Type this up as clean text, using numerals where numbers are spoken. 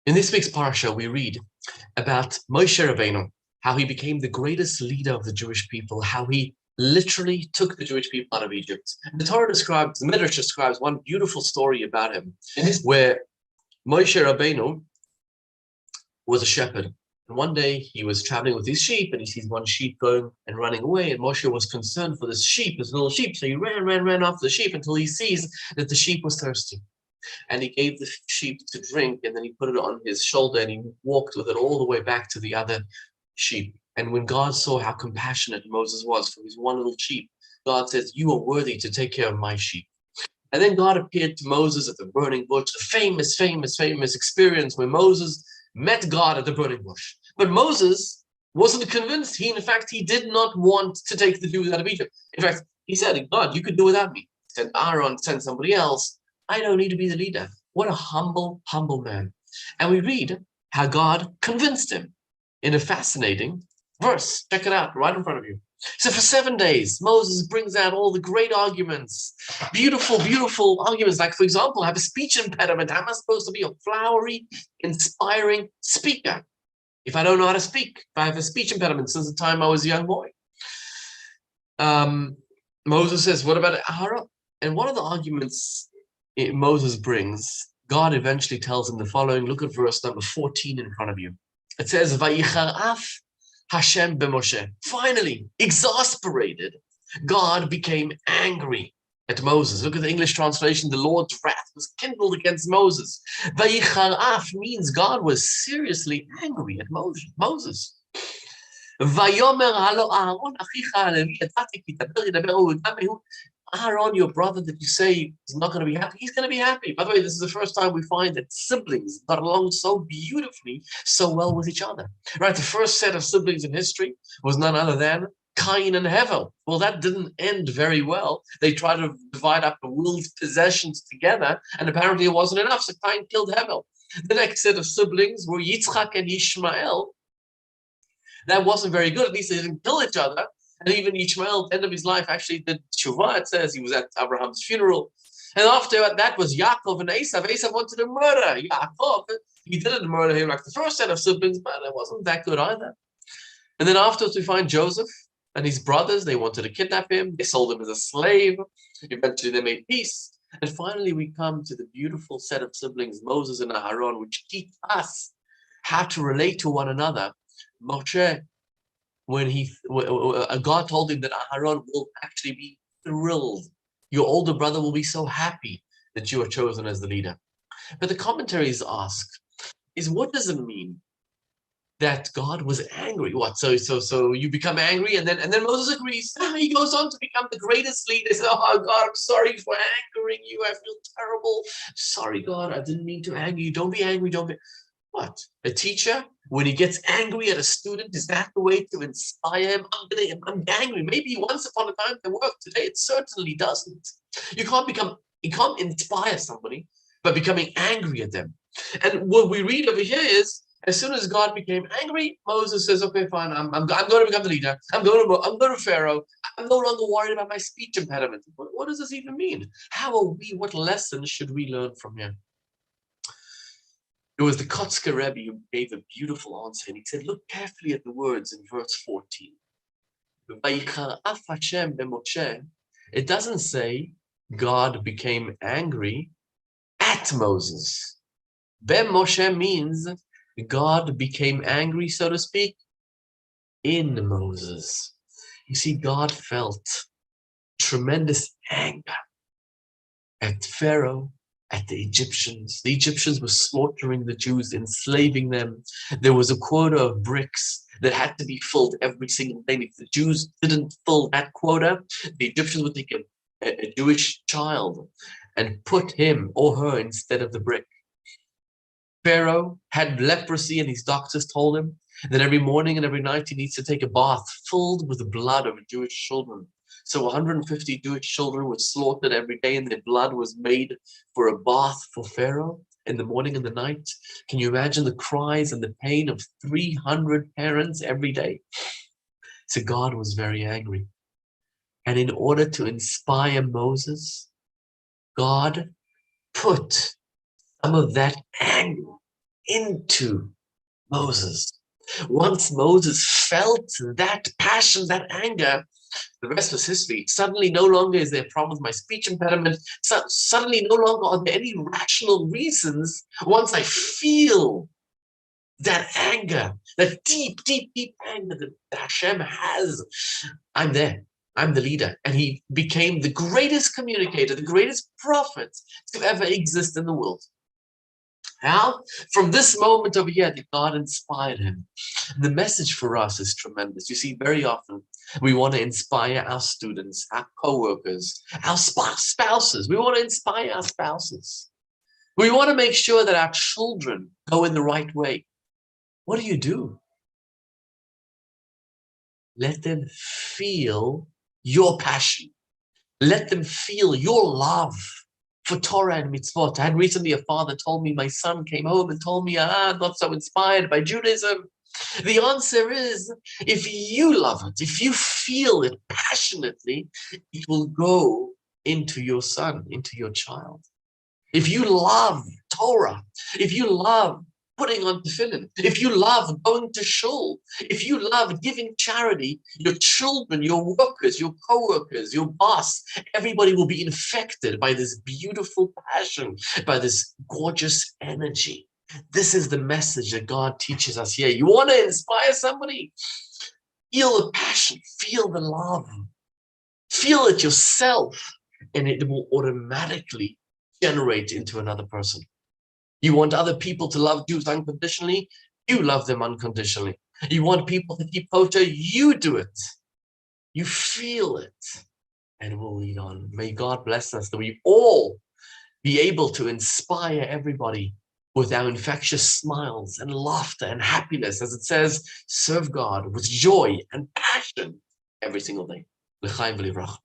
In this week's parsha, we read about Moshe Rabbeinu, how he became the greatest leader of the Jewish people, how he literally took the Jewish people out of Egypt. The Torah describes, the Midrash describes one beautiful story about him, where Moshe Rabbeinu was a shepherd. And one day he was traveling with his sheep and he sees one sheep going and running away. And Moshe was concerned for this sheep, this little sheep. So he ran after the sheep until he sees that the sheep was thirsty. And he gave the sheep to drink, and then he put it on his shoulder and he walked with it all the way back to the other sheep. And when God saw how compassionate Moses was for his one little sheep, God says, "You are worthy to take care of my sheep." And then God appeared to Moses at the burning bush, the famous experience where Moses met God at the burning bush. But Moses wasn't convinced. In fact, he did not want to take the Jews out of Egypt. In fact, he said, "God, you could do without me. Send Aaron, send somebody else. I don't need to be the leader." What a humble man. And we read how God convinced him in a fascinating verse. Check it out, right in front of you. So for 7 days, Moses brings out all the great arguments, beautiful arguments. Like, for example, I have a speech impediment. How am I supposed to be a flowery, inspiring speaker if I don't know how to speak? If I have a speech impediment since the time I was a young boy. Moses says, what about Aaron? And one of the arguments Moses brings, God eventually tells him the following. Look at verse number 14 in front of you. It says, "Vayicharaf Hashem b'Moshe." Finally, exasperated, God became angry at Moses. Look at the English translation. The Lord's wrath was kindled against Moses. Vayicharaf means God was seriously angry at Moses. Vayomer halo Aaron achicha levi etati kitaber yidaber u'gam Aaron, your brother that you say is not going to be happy, he's going to be happy. By the way, this is the first time we find that siblings got along so beautifully, so well with each other. Right? The first set of siblings in history was none other than Cain and Hevel. Well, that didn't end very well. They tried to divide up the world's possessions together, and apparently it wasn't enough, so Cain killed Hevel. The next set of siblings were Yitzchak and Ishmael. That wasn't very good. At least they didn't kill each other. And even Ishmael, at the end of his life, actually did tshuva. It says he was at Abraham's funeral. And after that was Yaakov and Esav. Esav wanted to murder Yaakov. He didn't murder him like the first set of siblings, but it wasn't that good either. And then afterwards we find Joseph and his brothers. They wanted to kidnap him. They sold him as a slave. Eventually they made peace. And finally we come to the beautiful set of siblings, Moses and Aaron, which teach us how to relate to one another. Moshe, when God told him that Aaron will actually be thrilled. Your older brother will be so happy that you are chosen as the leader. But the commentaries ask, what does it mean that God was angry? What? So you become angry and then Moses agrees. He goes on to become the greatest leader. He says, "Oh God, I'm sorry for angering you. I feel terrible. Sorry, God, I didn't mean to anger you. Don't be angry. Don't be." What? A teacher, when he gets angry at a student, is that the way to inspire him? I'm angry. Maybe once upon a time it worked. Today it certainly doesn't. You can't inspire somebody by becoming angry at them. And what we read over here is, as soon as God became angry, Moses says, "Okay, fine. I'm going to become the leader. I'm going to Pharaoh. I'm no longer worried about my speech impediment." What does this even mean? What lessons should we learn from here? It was the Kotzker Rebbe who gave a beautiful answer, and he said, look carefully at the words in verse 14. It doesn't say God became angry at Moses. Moshe means God became angry, so to speak, in Moses. You see, God felt tremendous anger at Pharaoh, at the Egyptians. The Egyptians were slaughtering the Jews, enslaving them. There was a quota of bricks that had to be filled every single day. If the Jews didn't fill that quota, the Egyptians would take a Jewish child and put him or her instead of the brick. Pharaoh had leprosy, and his doctors told him that every morning and every night he needs to take a bath filled with the blood of Jewish children. So 150 Jewish children were slaughtered every day, and their blood was made for a bath for Pharaoh in the morning and the night. Can you imagine the cries and the pain of 300 parents every day? So God was very angry. And in order to inspire Moses, God put some of that anger into Moses. Once Moses felt that passion, that anger, the rest was history. Suddenly, no longer is there a problem with my speech impediment. Suddenly, no longer are there any rational reasons. Once I feel that anger, that deep, deep, deep anger that Hashem has, I'm there. I'm the leader. And he became the greatest communicator, the greatest prophet to ever exist in the world. How? From this moment over here that God inspired him. The message for us is tremendous. You see, very often we want to inspire our students, our co-workers, our spouses. We want to inspire our spouses. We want to make sure that our children go in the right way. What do? Let them feel your passion. Let them feel your love for Torah and mitzvot. And recently a father told me, my son came home and told me, I'm not so inspired by Judaism. The answer is, if you love it, if you feel it passionately, it will go into your son, into your child. If you love Torah, if you love putting on tefillin, if you love going to shul, if you love giving charity, your children, your workers, your co-workers, your boss, everybody will be infected by this beautiful passion, by this gorgeous energy. This is the message that God teaches us here. You want to inspire somebody? Feel the passion, feel the love, feel it yourself, and it will automatically generate into another person. You want other people to love Jews unconditionally? You love them unconditionally. You want people to keep kosher? You do it. You feel it, and it will lead on. May God bless us that we all be able to inspire everybody with our infectious smiles and laughter and happiness. As it says, serve God with joy and passion every single day. L'chaim v'livrach.